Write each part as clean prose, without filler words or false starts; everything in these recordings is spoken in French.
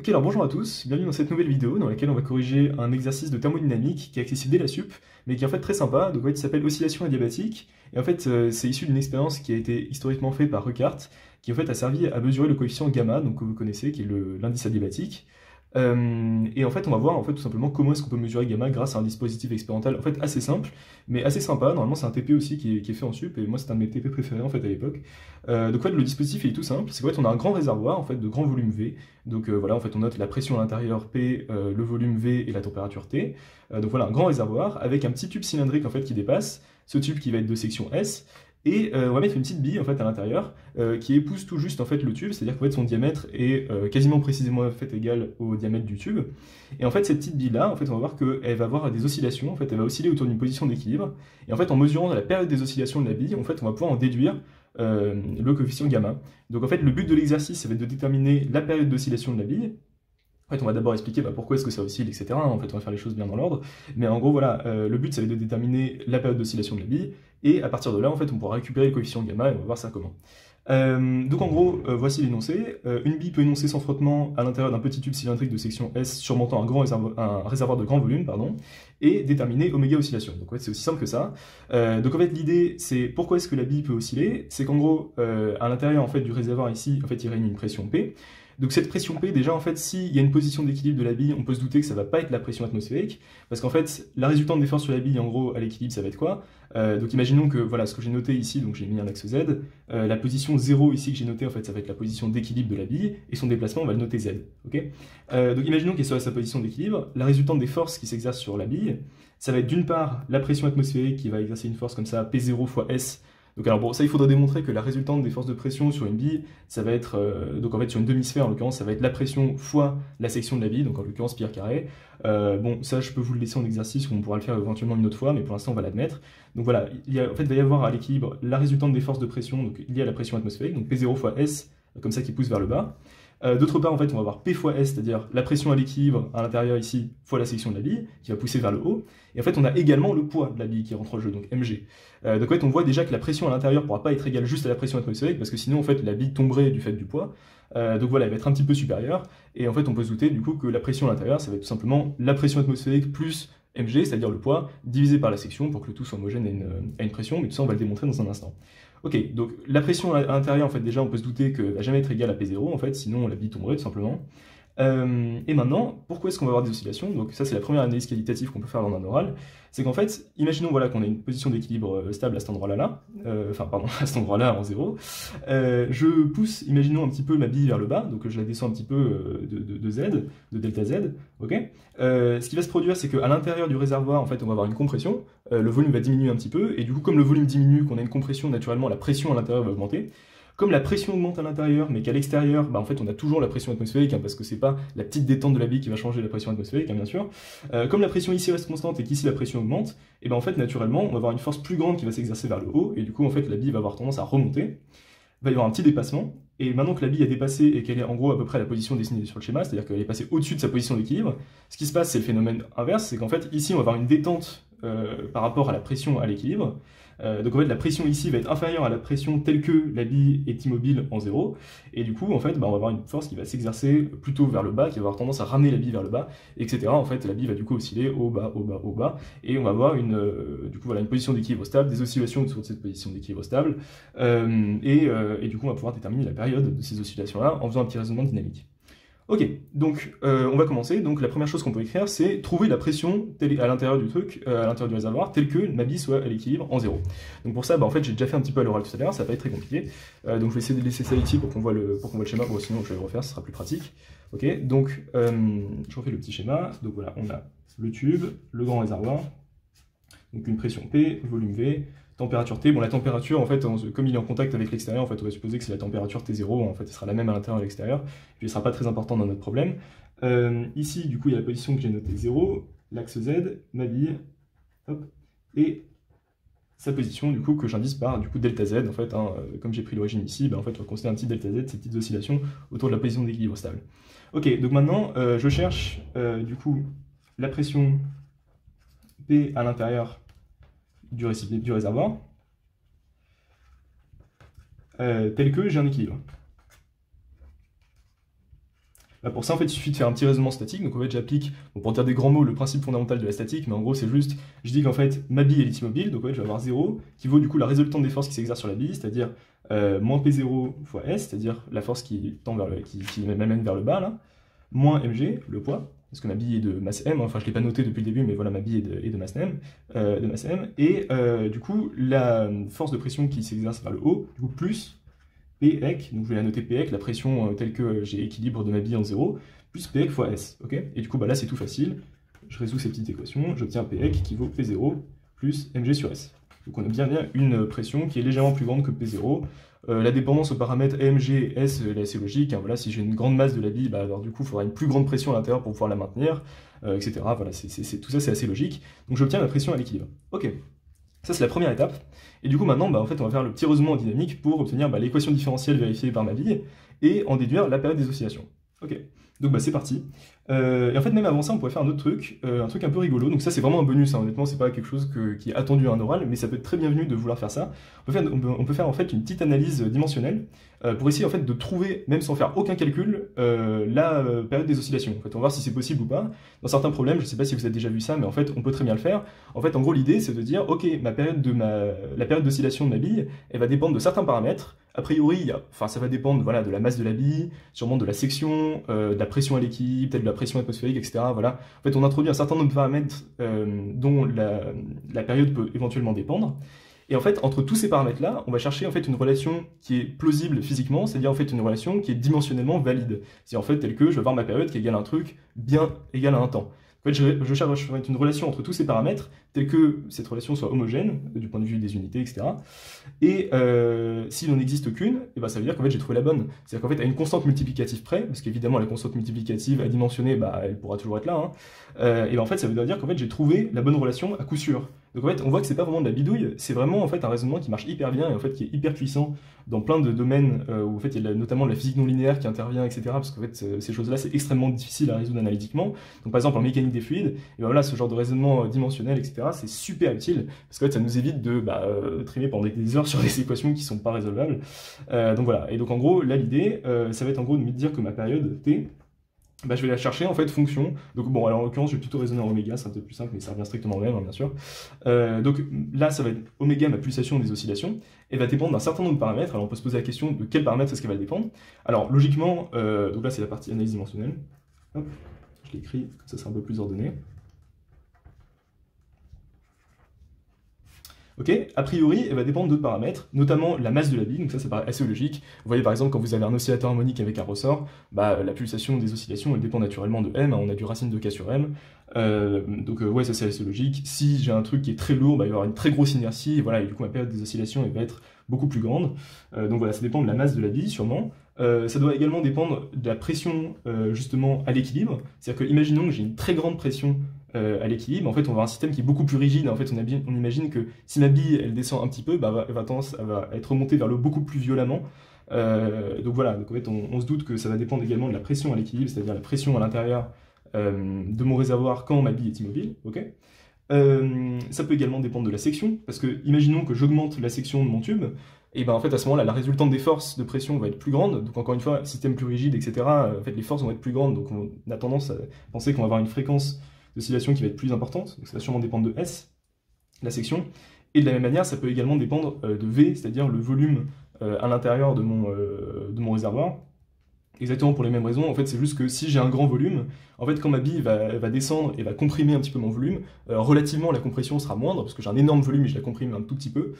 Ok, alors bonjour à tous, bienvenue dans cette nouvelle vidéo dans laquelle on va corriger un exercice de thermodynamique qui est accessible dès la sup, mais qui est en fait très sympa, donc en fait, il s'appelle oscillation adiabatique, et en fait c'est issu d'une expérience qui a été historiquement faite par Ruckart, qui en fait a servi à mesurer le coefficient gamma, donc que vous connaissez, qui est l'indice adiabatique. Et en fait on va voir en fait tout simplement comment est-ce qu'on peut mesurer gamma grâce à un dispositif expérimental en fait assez simple, mais assez sympa. Normalement c'est un TP aussi qui est fait en sup, et moi c'est un de mes TP préférés en fait à l'époque. Donc en fait le dispositif il est tout simple, c'est qu'en fait on a un grand réservoir en fait de grand volume V. Donc voilà, en fait on note la pression à l'intérieur P, le volume V et la température T. Donc voilà, un grand réservoir avec un petit tube cylindrique en fait qui dépasse, ce tube qui va être de section S, et on va mettre une petite bille en fait à l'intérieur qui épouse tout juste en fait le tube, c'est-à-dire qu'en fait son diamètre est quasiment précisément en fait égal au diamètre du tube. Et en fait cette petite bille là, en fait on va voir qu'elle va avoir des oscillations, en fait elle va osciller autour d'une position d'équilibre. Et en fait en mesurant la période des oscillations de la bille, en fait on va pouvoir en déduire le coefficient gamma. Donc en fait le but de l'exercice ça va être de déterminer la période d'oscillation de la bille. En fait, on va d'abord expliquer pourquoi est-ce que ça oscille, etc. En fait, on va faire les choses bien dans l'ordre. Mais en gros, voilà, le but, ça va être de déterminer la période d'oscillation de la bille. Et à partir de là, en fait, on pourra récupérer le coefficient gamma et on va voir ça comment. Donc en gros, voici l'énoncé. Une bille peut énoncer sans frottement à l'intérieur d'un petit tube cylindrique de section S surmontant un réservoir de grand volume, pardon, et déterminer oméga oscillation. Donc en fait, c'est aussi simple que ça. Donc en fait, l'idée, c'est pourquoi est-ce que la bille peut osciller. C'est qu'en gros, à l'intérieur en fait, du réservoir ici, en fait, il règne une pression P. Donc cette pression P, déjà en fait, s'il y a une position d'équilibre de la bille, on peut se douter que ça va pas être la pression atmosphérique, parce qu'en fait, la résultante des forces sur la bille, en gros, à l'équilibre, ça va être quoi? Donc imaginons que, voilà, ce que j'ai noté ici, donc j'ai mis un axe Z, la position 0 ici que j'ai noté, en fait, ça va être la position d'équilibre de la bille, et son déplacement, on va le noter Z, ok? Donc imaginons qu'elle soit à sa position d'équilibre, la résultante des forces qui s'exercent sur la bille, ça va être d'une part la pression atmosphérique qui va exercer une force comme ça, P0 fois S. Donc alors bon, ça il faudrait démontrer que la résultante des forces de pression sur une bille, ça va être, donc en fait sur une demi-sphère en l'occurrence, ça va être la pression fois la section de la bille, donc en l'occurrence pi r carré. Bon, ça je peux vous le laisser en exercice, on pourra le faire éventuellement une autre fois, mais pour l'instant on va l'admettre. Donc voilà, en fait il va y avoir à l'équilibre la résultante des forces de pression, donc liée à la pression atmosphérique, donc P0 fois S, comme ça qui pousse vers le bas. D'autre part, en fait, on va avoir P fois S, c'est-à-dire la pression à l'équilibre à l'intérieur ici, fois la section de la bille, qui va pousser vers le haut. Et en fait, on a également le poids de la bille qui rentre en jeu, donc mg. Donc en fait, on voit déjà que la pression à l'intérieur ne pourra pas être égale juste à la pression atmosphérique, parce que sinon, en fait, la bille tomberait du fait du poids. Donc voilà, elle va être un petit peu supérieure. Et en fait, on peut se douter du coup que la pression à l'intérieur, ça va être tout simplement la pression atmosphérique plus mg, c'est-à-dire le poids, divisé par la section, pour que le tout soit homogène à une pression, mais tout ça, on va le démontrer dans un instant. Ok, donc la pression à l'intérieur, en fait, déjà, on peut se douter qu'elle va jamais être égale à P0, en fait, sinon la bille tomberait tout simplement. Et maintenant, pourquoi est-ce qu'on va avoir des oscillations? Donc ça, c'est la première analyse qualitative qu'on peut faire dans un oral. C'est qu'en fait, imaginons voilà, qu'on a une position d'équilibre stable à cet endroit-là, enfin pardon, à cet endroit-là en 0. Je pousse, imaginons un petit peu ma bille vers le bas, donc je la descends un petit peu de Z, de delta Z, ok. Ce qui va se produire, c'est qu'à l'intérieur du réservoir, en fait, on va avoir une compression, le volume va diminuer un petit peu, et du coup, comme le volume diminue, qu'on a une compression, naturellement, la pression à l'intérieur va augmenter. Comme la pression augmente à l'intérieur, mais qu'à l'extérieur, bah en fait, on a toujours la pression atmosphérique, hein, parce que c'est pas la petite détente de la bille qui va changer la pression atmosphérique, hein, bien sûr. Comme la pression ici reste constante et qu'ici la pression augmente, et ben en fait, naturellement, on va avoir une force plus grande qui va s'exercer vers le haut, et du coup, en fait, la bille va avoir tendance à remonter. Il va y avoir un petit dépassement, et maintenant que la bille a dépassé et qu'elle est en gros à peu près à la position dessinée sur le schéma, c'est-à-dire qu'elle est passée au-dessus de sa position d'équilibre, ce qui se passe, c'est le phénomène inverse, c'est qu'en fait, ici, on va avoir une détente par rapport à la pression à l'équilibre. Donc en fait, la pression ici va être inférieure à la pression telle que la bille est immobile en 0, et du coup, en fait, bah, on va avoir une force qui va s'exercer plutôt vers le bas, qui va avoir tendance à ramener la bille vers le bas, etc. En fait, la bille va du coup osciller au bas, au bas, au bas, et on va avoir du coup, voilà, une position d'équilibre stable, des oscillations autour de cette position d'équilibre stable, et du coup, on va pouvoir déterminer la période de ces oscillations-là en faisant un petit raisonnement dynamique. Ok, donc on va commencer. Donc la première chose qu'on peut écrire, c'est trouver la pression à l'intérieur du truc, à l'intérieur du réservoir, telle que ma bille soit à l'équilibre en 0. Donc pour ça, bah, en fait, j'ai déjà fait un petit peu à l'oral tout à l'heure, ça va pas être très compliqué. Donc je vais essayer de laisser ça ici pour qu'on voit le schéma, bon, sinon je vais le refaire, ce sera plus pratique. Ok, donc je refais le petit schéma. Donc voilà, on a le tube, le grand réservoir, donc une pression P, volume V, température T. Bon, la température, en fait, comme il est en contact avec l'extérieur, en fait, on va supposer que c'est la température T0, en fait, elle sera la même à l'intérieur et à l'extérieur, puis elle ne sera pas très importante dans notre problème. Ici, du coup, il y a la position que j'ai notée 0, l'axe Z, ma bille, hop, et sa position, du coup, que j'indique par, du coup, delta Z, en fait, hein, comme j'ai pris l'origine ici, ben, en fait, on va considérer un petit delta Z, ces petites oscillations autour de la position d'équilibre stable. Ok, donc maintenant, je cherche, du coup, la pression P à l'intérieur du réservoir, tel que j'ai un équilibre. Bah, pour ça, en fait, il suffit de faire un petit raisonnement statique. Donc, en fait, j'applique, bon, pour dire des grands mots, le principe fondamental de la statique, mais en gros, c'est juste, je dis qu'en fait, ma bille est immobile, donc en fait, je vais avoir 0, qui vaut du coup la résultante des forces qui s'exercent sur la bille, c'est-à-dire moins P0 fois S, c'est-à-dire la force qui tend vers qui m'amène vers le bas, là, moins mg, le poids, parce que ma bille est de masse m, enfin je ne l'ai pas noté depuis le début, mais voilà, ma bille est de masse m, et du coup, la force de pression qui s'exerce vers le haut, du coup, plus Pec, donc je vais la noter Pec, la pression telle que j'ai équilibre de ma bille en 0, plus Pec fois S, ok? Et du coup, bah là, c'est tout facile, je résous ces petites équations, j'obtiens Pec qui vaut P0 plus mg sur S. Donc on a bien une pression qui est légèrement plus grande que P0. La dépendance aux paramètres mg et S, elle est assez logique, hein, voilà, si j'ai une grande masse de la bille, bah, alors du coup, il faudra une plus grande pression à l'intérieur pour pouvoir la maintenir, etc. Voilà, tout ça, c'est assez logique. Donc j'obtiens la pression à l'équilibre. Ok, ça c'est la première étape. Et du coup, maintenant, bah, en fait, on va faire le petit raisonnement en dynamique pour obtenir bah, l'équation différentielle vérifiée par ma bille et en déduire la période des oscillations. Ok, donc bah, c'est parti. Et en fait, même avant ça, on pourrait faire un autre truc, un truc un peu rigolo. Donc ça, c'est vraiment un bonus, hein. Honnêtement, c'est pas quelque chose qui est attendu à un oral, mais ça peut être très bienvenu de vouloir faire ça. On peut faire en fait une petite analyse dimensionnelle pour essayer en fait de trouver, même sans faire aucun calcul, la période des oscillations. En fait, on va voir si c'est possible ou pas. Dans certains problèmes, je sais pas si vous avez déjà vu ça, mais en fait, on peut très bien le faire. En fait, en gros, l'idée, c'est de dire, ok, la période d'oscillation de ma bille, elle va dépendre de certains paramètres. A priori, ça va dépendre voilà, de la masse de la bille, sûrement de la section, de la pression à l'équilibre, peut-être de la pression atmosphérique, etc. Voilà. En fait, on introduit un certain nombre de paramètres dont la période peut éventuellement dépendre. Et en fait, entre tous ces paramètres-là, on va chercher en fait une relation qui est plausible physiquement, c'est-à-dire en fait une relation qui est dimensionnellement valide. C'est en fait tel que je vais avoir ma période qui égale un truc bien égal à un temps. En fait, je cherche une relation entre tous ces paramètres, telle que cette relation soit homogène, du point de vue des unités, etc. Et s'il n'en existe aucune, et ben ça veut dire qu'en fait j'ai trouvé la bonne. C'est-à-dire qu'en fait à une constante multiplicative près, parce qu'évidemment la constante multiplicative adimensionnée, bah, elle pourra toujours être là, hein, et ben en fait ça veut dire qu'en fait j'ai trouvé la bonne relation à coup sûr. Donc en fait on voit que c'est pas vraiment de la bidouille, c'est vraiment en fait un raisonnement qui marche hyper bien et en fait qui est hyper puissant dans plein de domaines où en fait il y a notamment de la physique non linéaire qui intervient, etc. Parce qu'en fait ces choses-là c'est extrêmement difficile à résoudre analytiquement. Donc par exemple en mécanique des fluides, et ben voilà ce genre de raisonnement dimensionnel, etc. c'est super utile parce qu'en fait ça nous évite de trimer pendant des heures sur des équations qui sont pas résolvables. Donc voilà, et donc en gros là l'idée ça va être en gros de me dire que ma période t, bah, je vais la chercher en fait fonction. Donc bon, alors en l'occurrence, je vais plutôt raisonner en oméga, c'est un peu plus simple, mais ça revient strictement au même, hein, bien sûr. Donc là, ça va être oméga, ma pulsation des oscillations, et va dépendre d'un certain nombre de paramètres. Alors on peut se poser la question de quels paramètres est-ce qu'elle va dépendre. Alors logiquement, donc là c'est la partie analyse dimensionnelle. Hop, je l'écris, comme ça sera un peu plus ordonné. Ok, a priori, elle va dépendre d'autres paramètres, notamment la masse de la bille, donc ça paraît assez logique. Vous voyez par exemple quand vous avez un oscillateur harmonique avec un ressort, bah, la pulsation des oscillations elle dépend naturellement de m, hein, on a du racine de k sur m, donc ouais ça c'est assez logique. Si j'ai un truc qui est très lourd, bah, il va y avoir une très grosse inertie, et voilà, et du coup ma période des oscillations elle va être beaucoup plus grande. Donc voilà, ça dépend de la masse de la bille sûrement. Ça doit également dépendre de la pression justement à l'équilibre, c'est-à-dire que imaginons que j'ai une très grande pression à l'équilibre, en fait on va avoir un système qui est beaucoup plus rigide. En fait on imagine que si ma bille elle descend un petit peu, bah, elle va être remontée vers le haut beaucoup plus violemment. Donc voilà, donc en fait on se doute que ça va dépendre également de la pression à l'équilibre, c'est-à-dire la pression à l'intérieur de mon réservoir quand ma bille est immobile. Okay, ça peut également dépendre de la section, parce que imaginons que j'augmente la section de mon tube, et ben en fait à ce moment-là la résultante des forces de pression va être plus grande, donc encore une fois système plus rigide, etc. En fait les forces vont être plus grandes, donc on a tendance à penser qu'on va avoir une fréquence d'oscillation qui va être plus importante, donc ça va sûrement dépendre de S, la section, et de la même manière ça peut également dépendre de V, c'est-à-dire le volume à l'intérieur de mon réservoir. Exactement pour les mêmes raisons, en fait c'est juste que si j'ai un grand volume, en fait quand ma bille va descendre et va comprimer un petit peu mon volume, relativement la compression sera moindre, parce que j'ai un énorme volume et je la comprime un tout petit peu,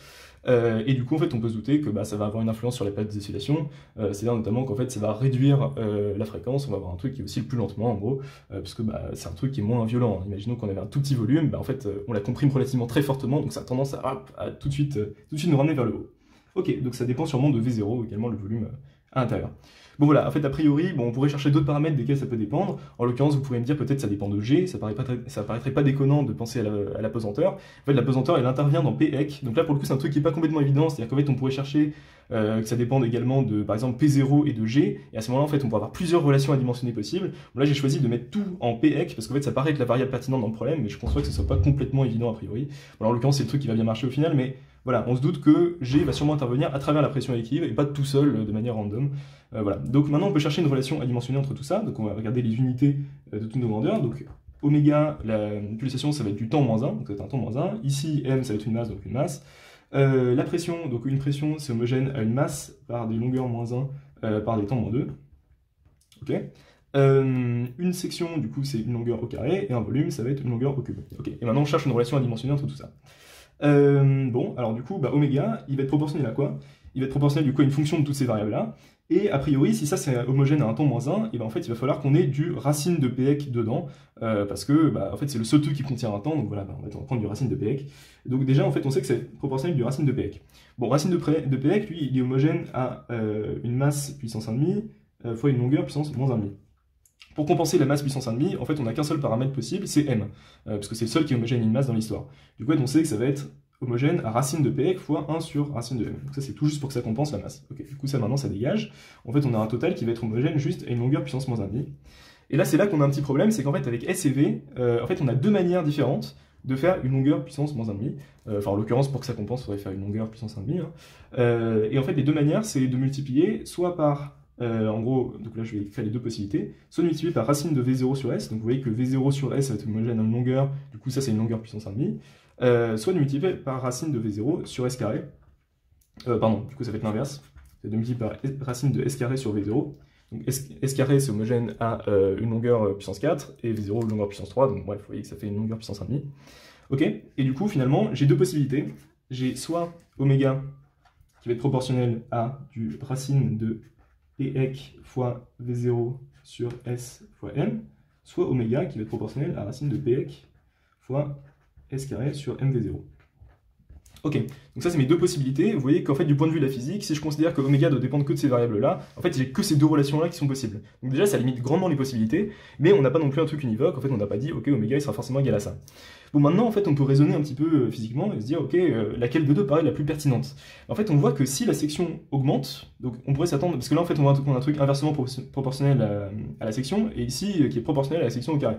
et du coup en fait on peut se douter que bah, ça va avoir une influence sur la période des oscillations, c'est-à-dire notamment qu'en fait ça va réduire la fréquence, on va avoir un truc qui oscille plus lentement en gros, parce que bah, c'est un truc qui est moins violent. Imaginons qu'on avait un tout petit volume, bah, en fait on la comprime relativement très fortement, donc ça a tendance à tout de suite nous ramener vers le haut. Ok, donc ça dépend sûrement de V0, également le volume à l'intérieur. Bon voilà, en fait a priori, bon, on pourrait chercher d'autres paramètres desquels ça peut dépendre. En l'occurrence, vous pourriez me dire peut-être ça dépend de G, ça paraîtrait pas déconnant de penser à la pesanteur. En fait, la pesanteur, elle intervient dans Pec. Donc là, pour le coup, c'est un truc qui est pas complètement évident, c'est-à-dire qu'en fait, on pourrait chercher que ça dépende également de, par exemple, P0 et de G, et à ce moment-là, en fait, on pourrait avoir plusieurs relations adimensionnées possibles. Bon, là, j'ai choisi de mettre tout en Pec, parce qu'en fait, ça paraît être la variable pertinente dans le problème, mais je conçois que ce soit pas complètement évident a priori. Bon, en l'occurrence, c'est le truc qui va bien marcher au final, mais voilà, on se doute que G va sûrement intervenir à travers la pression à l'équilibre et pas tout seul de manière random. Voilà. Donc maintenant on peut chercher une relation adimensionnée entre tout ça, donc on va regarder les unités de toutes nos grandeurs. Donc oméga, la pulsation ça va être du temps moins 1, donc ça va être un temps moins 1. Ici M ça va être une masse, donc une masse. La pression, donc une pression c'est homogène à une masse par des longueurs moins 1 par des temps moins 2. Ok. Une section, du coup, c'est une longueur au carré, et un volume, ça va être une longueur au cube. Ok. Et maintenant, on cherche une relation adimensionnée entre tout ça. Bon, alors du coup, bah, oméga, il va être proportionnel à quoi? Il va être proportionnel du coup à une fonction de toutes ces variables-là. Et a priori, si ça c'est homogène à un temps moins 1, et ben en fait il va falloir qu'on ait du racine de px dedans, parce que bah, en fait, c'est le seul truc qui contient un temps, donc voilà, bah, on va prendre du racine de px. Donc déjà, en fait, on sait que c'est proportionnel du racine de px. Bon, racine de px, lui, il est homogène à une masse puissance 1,5 fois une longueur puissance moins 1,5. Pour compenser la masse puissance 1,5, en fait, on n'a qu'un seul paramètre possible, c'est m, parce que c'est le seul qui est homogène à une masse dans l'histoire. Du coup, on sait que ça va être homogène à racine de px fois 1 sur racine de m. Donc ça, c'est tout juste pour que ça compense la masse. Ok, du coup, ça, maintenant, ça dégage. En fait, on a un total qui va être homogène juste à une longueur puissance moins 1,5. Et là, c'est là qu'on a un petit problème, c'est qu'en fait, avec S et V, en fait, on a deux manières différentes de faire une longueur puissance moins 1,5. Enfin, en l'occurrence, pour que ça compense, il faudrait faire une longueur puissance 1,5. Hein. Et en fait, les deux manières, c'est de multiplier soit par en gros, donc là je vais créer les deux possibilités, soit multiplié par racine de V0 sur S, donc vous voyez que V0 sur S va être homogène à une longueur, du coup ça c'est une longueur puissance 1,5, soit de multiplier par racine de V0 sur S carré, pardon, du coup ça va être l'inverse, c'est de multiplier par racine de S carré sur V0, donc S carré c'est homogène à une longueur puissance 4, et V0 une longueur puissance 3, donc bref, vous voyez que ça fait une longueur puissance 1,5. Ok, et du coup finalement j'ai deux possibilités, j'ai soit oméga qui va être proportionnel à du racine de Px fois V0 sur S fois M, soit oméga qui va être proportionnel à racine de Px fois S carré sur MV0. Ok, donc ça c'est mes deux possibilités. Vous voyez qu'en fait du point de vue de la physique, si je considère que oméga doit dépendre que de ces variables-là, en fait j'ai que ces deux relations-là qui sont possibles. Donc déjà ça limite grandement les possibilités, mais on n'a pas non plus un truc univoque, en fait on n'a pas dit ok oméga il sera forcément égal à ça. Bon maintenant en fait on peut raisonner un petit peu physiquement et se dire ok laquelle des deux paraît la plus pertinente. En fait on voit que si la section augmente, donc on pourrait s'attendre, parce que là en fait on voit un truc inversement proportionnel à la section, et ici qui est proportionnel à la section au carré.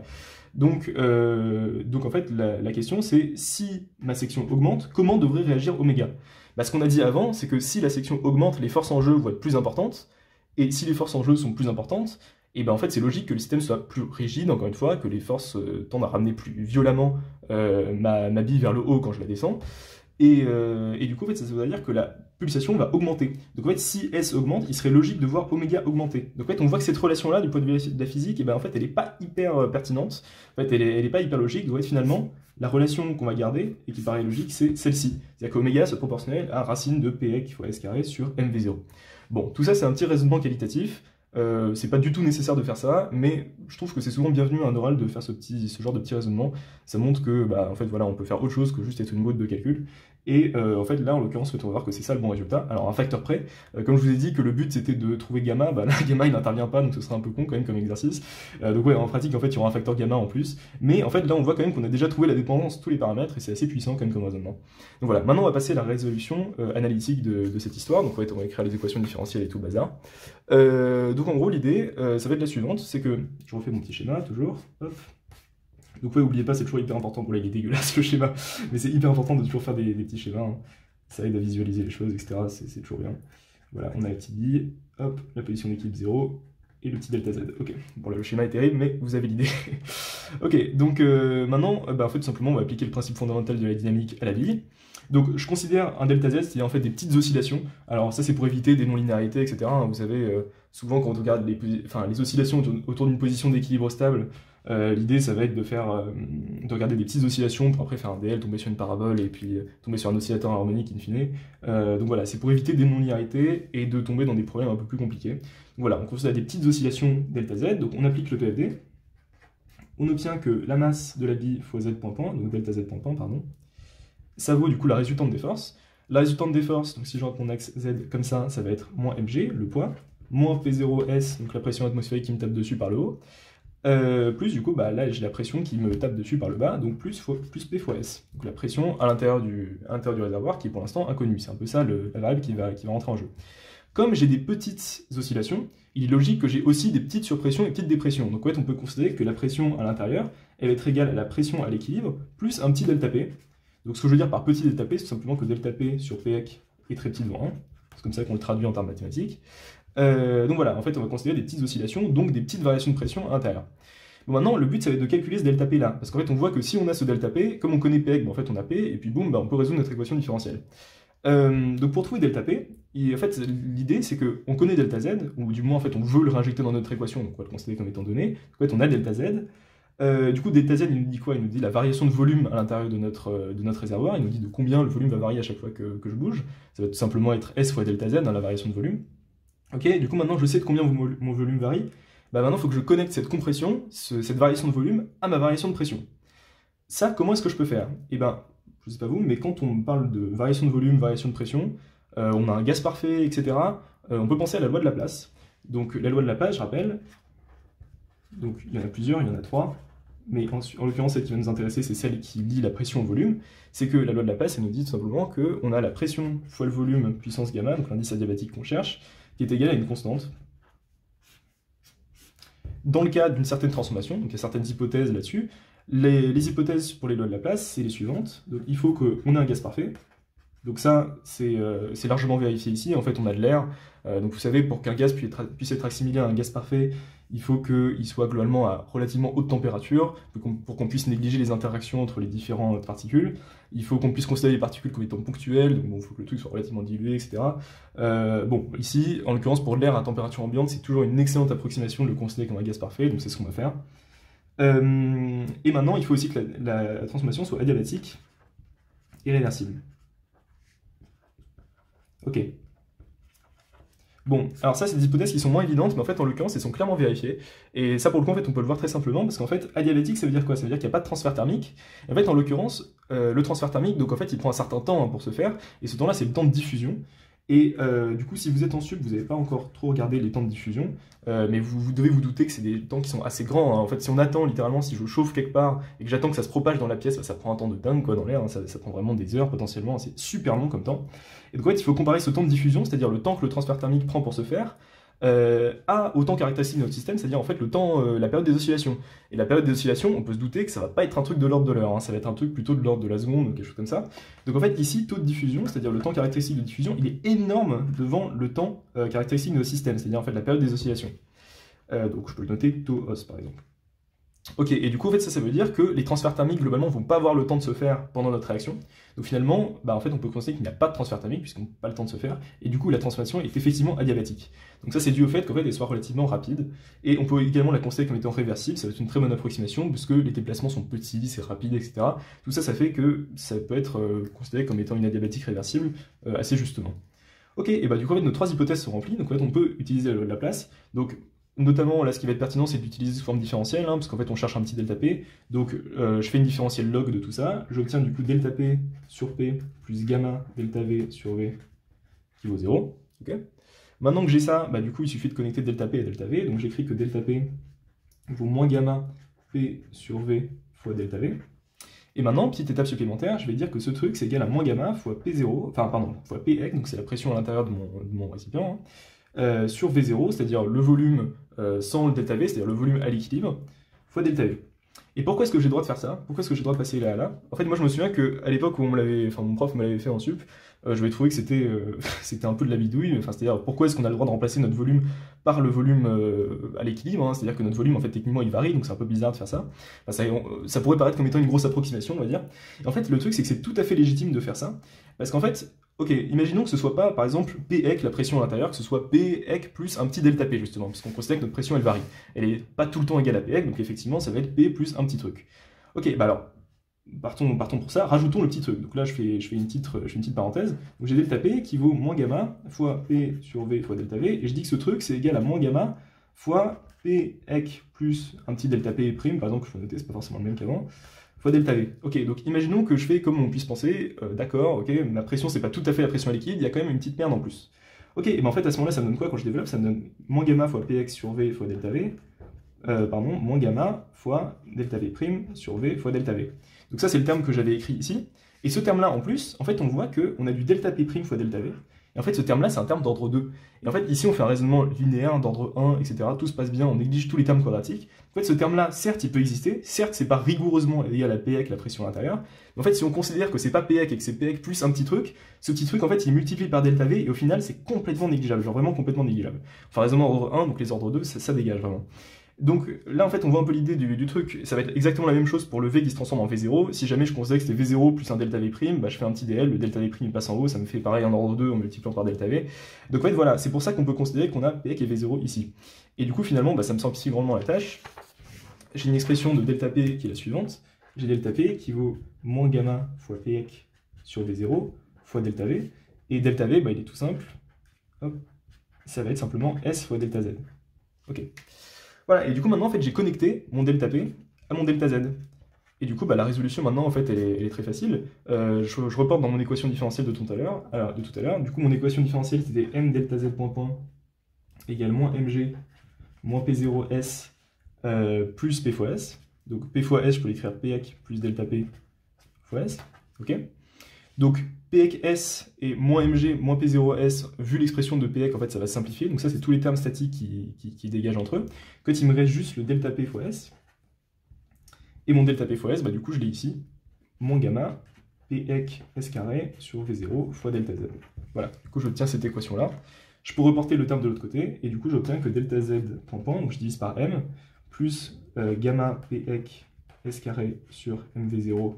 Donc en fait, la question c'est si ma section augmente, comment devrait réagir oméga? Bah, ce qu'on a dit avant, c'est que si la section augmente, les forces en jeu vont être plus importantes, et si les forces en jeu sont plus importantes, et ben en fait c'est logique que le système soit plus rigide, encore une fois, que les forces tendent à ramener plus violemment ma bille vers le haut quand je la descends. Et du coup, en fait, ça veut dire que la pulsation va augmenter. Donc en fait, si S augmente, il serait logique de voir oméga augmenter. Donc en fait, on voit que cette relation-là, du point de vue de la physique, et ben, en fait, elle n'est pas hyper pertinente. En fait, elle est pas hyper logique. Donc en fait, finalement, la relation qu'on va garder, et qui paraît logique, c'est celle-ci. C'est-à-dire qu'oméga c'est proportionnel à racine de Px fois S carré sur MV0. Bon, tout ça, c'est un petit raisonnement qualitatif. C'est pas du tout nécessaire de faire ça, mais je trouve que c'est souvent bienvenu à un oral de faire ce genre de petit raisonnement. Ça montre que, bah, en fait, voilà, on peut faire autre chose que juste être une mode de calcul. Et en fait, là, en l'occurrence, on va voir que c'est ça le bon résultat. Alors, un facteur près, comme je vous ai dit que le but c'était de trouver gamma, bah là, gamma il n'intervient pas, donc ce serait un peu con quand même comme exercice. Donc, ouais, en pratique, en fait, il y aura un facteur gamma en plus. Mais en fait, là, on voit quand même qu'on a déjà trouvé la dépendance de tous les paramètres et c'est assez puissant quand même comme raisonnement. Donc, voilà, maintenant, on va passer à la résolution analytique de cette histoire. Donc, en fait, on va écrire les équations différentielles et tout bazar. Donc, en gros, l'idée, ça va être la suivante, c'est que je refais mon petit schéma toujours. Hop. Donc ouais, n'oubliez pas, c'est toujours hyper important. Bon là, il est dégueulasse le schéma, mais c'est hyper important de toujours faire des petits schémas. Hein. Ça aide à visualiser les choses, etc. C'est toujours bien. Voilà, on a la petite bille, hop, la position d'équilibre 0, et le petit delta Z. Ok, bon là, le schéma est terrible, mais vous avez l'idée. Ok, donc maintenant, bah, en fait, tout simplement, on va appliquer le principe fondamental de la dynamique à la bille. Donc je considère un delta Z, c'est en fait des petites oscillations. Alors ça, c'est pour éviter des non-linéarités, etc. Hein. Vous savez, souvent quand on regarde les oscillations autour d'une position d'équilibre stable, l'idée ça va être de regarder des petites oscillations pour après faire un DL, tomber sur une parabole et puis tomber sur un oscillateur harmonique in fine. Donc voilà, c'est pour éviter des non-linéarités et de tomber dans des problèmes un peu plus compliqués. Donc voilà, on considère des petites oscillations delta Z, donc on applique le PFD. On obtient que la masse de la bille fois Z point point, donc delta Z point point, pardon, ça vaut du coup la résultante des forces. La résultante des forces, donc si je rentre mon axe Z comme ça va être moins mg, le poids, moins P0S, donc la pression atmosphérique qui me tape dessus par le haut, plus du coup, bah, là j'ai la pression qui me tape dessus par le bas, donc plus P fois S. Donc la pression à l'intérieur du réservoir qui est pour l'instant inconnue. C'est un peu ça la variable qui va rentrer en jeu. Comme j'ai des petites oscillations, il est logique que j'ai aussi des petites surpressions et petites dépressions. Donc en fait, on peut considérer que la pression à l'intérieur, elle va être égale à la pression à l'équilibre, plus un petit delta P. Donc ce que je veux dire par petit delta P, c'est tout simplement que delta P sur Pec est très petit devant 1. C'est comme ça qu'on le traduit en termes mathématiques. Donc voilà, en fait, on va considérer des petites oscillations, donc des petites variations de pression à l'intérieur. Bon, maintenant, le but, ça va être de calculer ce delta P là, parce qu'en fait, on voit que si on a ce delta P, comme on connaît Pec, en fait, on a P, et puis boum, on peut résoudre notre équation différentielle. Donc pour trouver delta P, en fait, l'idée, c'est qu'on connaît delta Z, ou du moins, en fait, on veut le réinjecter dans notre équation, donc on va le considérer comme étant donné. En fait, on a delta Z. Du coup, delta Z, il nous dit quoi? Il nous dit la variation de volume à l'intérieur de notre réservoir. Il nous dit de combien le volume va varier à chaque fois que je bouge. Ça va tout simplement être S fois delta Z, la variation de volume. Ok, du coup, maintenant, je sais de combien mon volume varie. Bah, maintenant, il faut que je connecte cette compression, cette variation de volume, à ma variation de pression. Ça, comment est-ce que je peux faire? Eh ben, je ne sais pas vous, mais quand on parle de variation de volume, variation de pression, on a un gaz parfait, etc., on peut penser à la loi de Laplace. Donc, la loi de Laplace, je rappelle, donc il y en a plusieurs, il y en a 3. Mais en l'occurrence, celle qui va nous intéresser, c'est celle qui lie la pression au volume. C'est que la loi de Laplace, elle nous dit tout simplement qu'on a la pression fois le volume puissance gamma, donc l'indice adiabatique qu'on cherche, qui est égal à une constante. Dans le cas d'une certaine transformation, donc il y a certaines hypothèses là-dessus, les hypothèses pour les lois de Laplace, c'est les suivantes. Donc il faut qu'on ait un gaz parfait. Donc ça, c'est largement vérifié ici. En fait, on a de l'air. Donc vous savez, pour qu'un gaz puisse être assimilé à un gaz parfait, il faut qu'il soit globalement à relativement haute température, pour qu'on puisse négliger les interactions entre les différentes particules. Il faut qu'on puisse considérer les particules comme étant ponctuelles, donc il faut que le truc soit relativement dilué, etc. Bon, ici, en l'occurrence, pour l'air à température ambiante, c'est toujours une excellente approximation de le considérer comme un gaz parfait, donc c'est ce qu'on va faire. Et maintenant, il faut aussi que la transformation soit adiabatique et réversible. Ok. Bon, alors ça, c'est des hypothèses qui sont moins évidentes, mais en fait, en l'occurrence, elles sont clairement vérifiées. Et ça, pour le coup, en fait, on peut le voir très simplement, parce qu'en fait, adiabatique, ça veut dire quoi? Ça veut dire qu'il n'y a pas de transfert thermique. Et en fait, en l'occurrence, le transfert thermique, donc en fait, il prend un certain temps pour se faire, et ce temps-là, c'est le temps de diffusion. Et du coup, si vous êtes en sup, vous n'avez pas encore trop regardé les temps de diffusion, mais vous devez vous douter que c'est des temps qui sont assez grands, hein. En fait, si on attend littéralement, si je chauffe quelque part et que j'attends que ça se propage dans la pièce, ça prend un temps de dingue quoi, dans l'air, hein. Ça prend vraiment des heures potentiellement, c'est super long comme temps. Et donc en fait, il faut comparer ce temps de diffusion, c'est-à-dire le temps que le transfert thermique prend pour se faire, au temps caractéristique de notre système, c'est-à-dire en fait le temps, la période des oscillations. Et la période des oscillations, on peut se douter que ça va pas être un truc de l'ordre de l'heure, hein, ça va être un truc plutôt de l'ordre de la seconde ou quelque chose comme ça. Donc en fait ici, taux de diffusion, c'est-à-dire le temps caractéristique de diffusion, il est énorme devant le temps caractéristique de notre système, c'est-à-dire en fait la période des oscillations. Donc je peux le noter taux os par exemple. Ok, et du coup, en fait, ça veut dire que les transferts thermiques, globalement, vont pas avoir le temps de se faire pendant notre réaction. Donc finalement, en fait, on peut constater qu'il n'y a pas de transfert thermique, puisqu'on n'a pas le temps de se faire, et du coup, la transformation est effectivement adiabatique. Donc ça, c'est dû au fait qu'en fait, elle soit relativement rapide, et on peut également la constater comme étant réversible, ça va être une très bonne approximation, parce que les déplacements sont petits, c'est rapide, etc. Tout ça, ça fait que ça peut être considéré comme étant une adiabatique réversible assez justement. Ok, et du coup, en fait, nos 3 hypothèses sont remplies, donc en fait, on peut utiliser la Laplace. Donc, notamment, là, ce qui va être pertinent, c'est d'utiliser sous forme différentielle, hein, parce qu'en fait, on cherche un petit delta P. Donc, je fais une différentielle log de tout ça. J'obtiens du coup delta P sur P plus gamma delta V sur V qui vaut 0. Okay. Maintenant que j'ai ça, du coup, il suffit de connecter delta P à delta V. Donc, j'écris que delta P vaut moins gamma P sur V fois delta V. Et maintenant, petite étape supplémentaire, je vais dire que ce truc, c'est égal à moins gamma fois P0, enfin, pardon, fois Px, donc c'est la pression à l'intérieur de mon récipient, hein, sur V0, c'est-à-dire le volume sans le delta V, c'est-à-dire le volume à l'équilibre, fois delta V. Et pourquoi est-ce que j'ai le droit de faire ça? Pourquoi est-ce que j'ai le droit de passer là à là? En fait, moi je me souviens qu'à l'époque où mon prof me l'avait fait en sup, je vais trouver que c'était un peu de la bidouille, c'est-à-dire pourquoi est-ce qu'on a le droit de remplacer notre volume par le volume à l'équilibre, hein, c'est-à-dire que notre volume en fait techniquement il varie, donc c'est un peu bizarre de faire ça. Ça pourrait paraître comme étant une grosse approximation, on va dire. Et en fait, le truc c'est que c'est tout à fait légitime de faire ça, parce qu'en fait, ok, imaginons que ce soit pas, par exemple, Pec, la pression à l'intérieur, que ce soit Pec plus un petit delta P, justement, parce qu'on considère que notre pression, elle varie. Elle est pas tout le temps égale à Pec, donc effectivement, ça va être P plus un petit truc. Ok, alors, partons pour ça, rajoutons le petit truc. Donc là, je fais une petite parenthèse. Donc j'ai delta P qui vaut moins gamma fois P sur V fois delta V, et je dis que ce truc, c'est égal à moins gamma fois Pec plus un petit delta P prime, par exemple, que je peux noter, c'est pas forcément le même qu'avant, fois delta V. Ok, donc imaginons que je fais comme on puisse penser, d'accord, ok, ma pression c'est pas tout à fait la pression à liquide, il y a quand même une petite merde en plus. Ok, et en fait à ce moment-là ça me donne quoi quand je développe? Ça me donne moins gamma fois Px sur V fois delta V, moins gamma fois delta V prime sur V fois delta V. Donc ça c'est le terme que j'avais écrit ici, et ce terme-là en plus, en fait on voit qu'on a du delta P prime fois delta V, Et en fait, ce terme-là, c'est un terme d'ordre 2. Et en fait, ici, on fait un raisonnement linéaire d'ordre 1, etc. Tout se passe bien, on néglige tous les termes quadratiques. En fait, ce terme-là, certes, il peut exister. Certes, c'est pas rigoureusement égal à P avec la pression à l'intérieur. Mais en fait, si on considère que c'est pas P et que c'est P plus un petit truc, ce petit truc, en fait, il multiplie par delta V et au final, c'est complètement négligeable. Genre vraiment complètement négligeable. Enfin, raisonnement ordre 1, donc les ordres 2, ça dégage vraiment. Donc là, en fait, on voit un peu l'idée du truc. Ça va être exactement la même chose pour le V qui se transforme en V0. Si jamais je considère que c'était V0 plus un delta V', bah, je fais un petit DL, le delta V' il passe en haut, ça me fait pareil en ordre 2 en multipliant par delta V. Donc en fait, voilà, c'est pour ça qu'on peut considérer qu'on a P et V0 ici. Et du coup, finalement, bah, ça me simplifie grandement la tâche. J'ai une expression de delta P qui est la suivante. J'ai delta P qui vaut moins gamma fois P sur V0 fois delta V. Et delta V, bah, il est tout simple. Hop, ça va être simplement S fois delta Z. Ok. Voilà, et du coup maintenant en fait j'ai connecté mon delta P à mon delta Z. Et du coup bah, la résolution maintenant en fait elle est très facile. Je reporte dans mon équation différentielle de tout à l'heure. Du coup mon équation différentielle c'était m delta Z point égale moins mg moins p0s plus p fois s. Donc p fois s je peux l'écrire p plus delta P fois s. Ok. Donc P(s) et moins mg moins p0s, vu l'expression de P(, en fait ça va simplifier, donc ça c'est tous les termes statiques qui dégagent entre eux. Quand il me reste juste le delta P fois s, et mon delta P fois s, bah du coup je l'ai ici, moins gamma P s carré sur V0 fois delta Z. Voilà, du coup j'obtiens cette équation là. Je peux reporter le terme de l'autre côté, et du coup j'obtiens que delta Z point, donc je divise par m, plus gamma P s carré sur mv0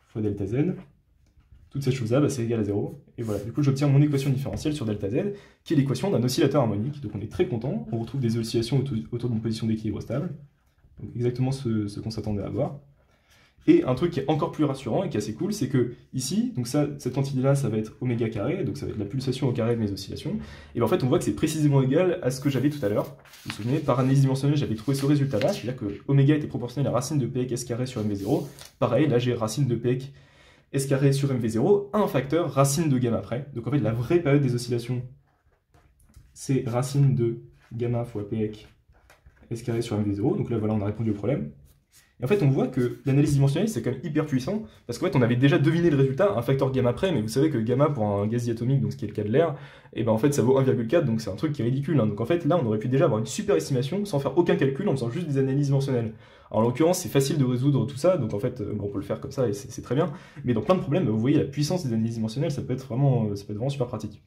fois delta Z. Toutes ces choses-là, bah, c'est égal à 0. Et voilà, du coup, j'obtiens mon équation différentielle sur delta Z, qui est l'équation d'un oscillateur harmonique. Donc on est très content, on retrouve des oscillations autour d'une position d'équilibre stable. Donc exactement ce qu'on s'attendait à voir. Et un truc qui est encore plus rassurant et qui est assez cool, c'est que ici, donc ça, cette quantité-là, ça va être oméga carré, donc ça va être la pulsation au carré de mes oscillations. Et ben en fait, on voit que c'est précisément égal à ce que j'avais tout à l'heure. Vous vous souvenez, par analyse dimensionnelle, j'avais trouvé ce résultat-là, c'est-à-dire que oméga était proportionnel à la racine de P s carré sur mv0. Pareil, là j'ai racine de P S carré sur mv0 à un facteur racine de gamma près. Donc en fait, la vraie période des oscillations, c'est racine de gamma fois P S carré sur mv0. Donc là, voilà, on a répondu au problème. Et en fait, on voit que l'analyse dimensionnelle, c'est quand même hyper puissant, parce qu'en fait, on avait déjà deviné le résultat, un facteur gamma près, mais vous savez que gamma, pour un gaz diatomique, donc ce qui est le cas de l'air, et ben en fait, ça vaut 1,4, donc c'est un truc qui est ridicule. Hein. Donc en fait, là, on aurait pu déjà avoir une super estimation, sans faire aucun calcul, en faisant juste des analyses dimensionnelles. Alors, en l'occurrence, c'est facile de résoudre tout ça, donc en fait, bon, on peut le faire comme ça, et c'est très bien. Mais dans plein de problèmes, vous voyez la puissance des analyses dimensionnelles, ça peut être vraiment super pratique.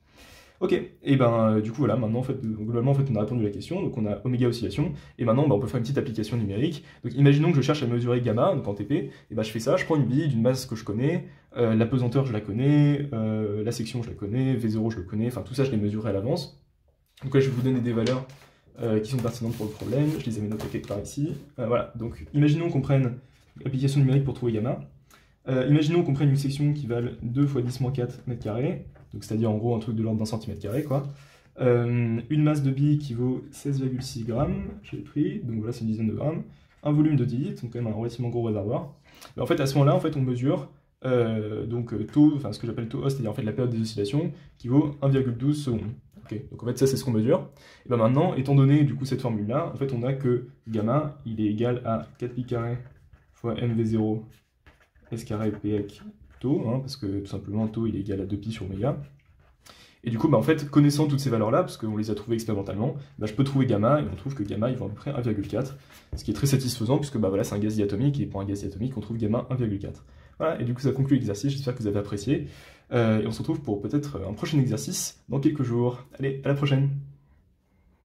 Ok, et ben du coup voilà, maintenant en fait, globalement en fait on a répondu à la question, donc on a oméga oscillation, et maintenant bah, on peut faire une petite application numérique. Donc imaginons que je cherche à mesurer gamma, donc en TP, et ben je fais ça, je prends une bille d'une masse que je connais, la pesanteur je la connais, la section je la connais, V0 je le connais, enfin tout ça je les mesurerai à l'avance. Donc là je vais vous donner des valeurs qui sont pertinentes pour le problème, je les ai mis notées quelque part ici. Voilà, donc imaginons qu'on prenne l'application numérique pour trouver gamma. Imaginons qu'on prenne une section qui vale 2 fois 10-4 mètres carrés, donc c'est-à-dire en gros un truc de l'ordre d'un centimètre carré, quoi. Une masse de billes qui vaut 16,6 grammes, j'ai pris, donc voilà c'est une dizaine de grammes. Un volume de 10 litres, donc quand même un relativement gros réservoir. Et en fait à ce moment-là, en fait, on mesure taux, enfin ce que j'appelle taux O, c'est-à-dire en fait la période des oscillations, qui vaut 1,12 secondes. Okay. Donc en fait ça c'est ce qu'on mesure. Et ben maintenant, étant donné du coup cette formule-là, en fait on a que gamma, il est égal à 4 pi carré fois mv0 S carré P tau, hein, parce que tout simplement tau il est égal à 2pi sur oméga. Et du coup, bah, en fait, connaissant toutes ces valeurs-là, parce qu'on les a trouvées expérimentalement, bah, je peux trouver gamma, et on trouve que gamma il vaut à peu près 1,4, ce qui est très satisfaisant, puisque bah, voilà, c'est un gaz diatomique, et pour un gaz diatomique, on trouve gamma 1,4. Voilà, et du coup ça conclut l'exercice, j'espère que vous avez apprécié, et on se retrouve pour peut-être un prochain exercice dans quelques jours. Allez, à la prochaine!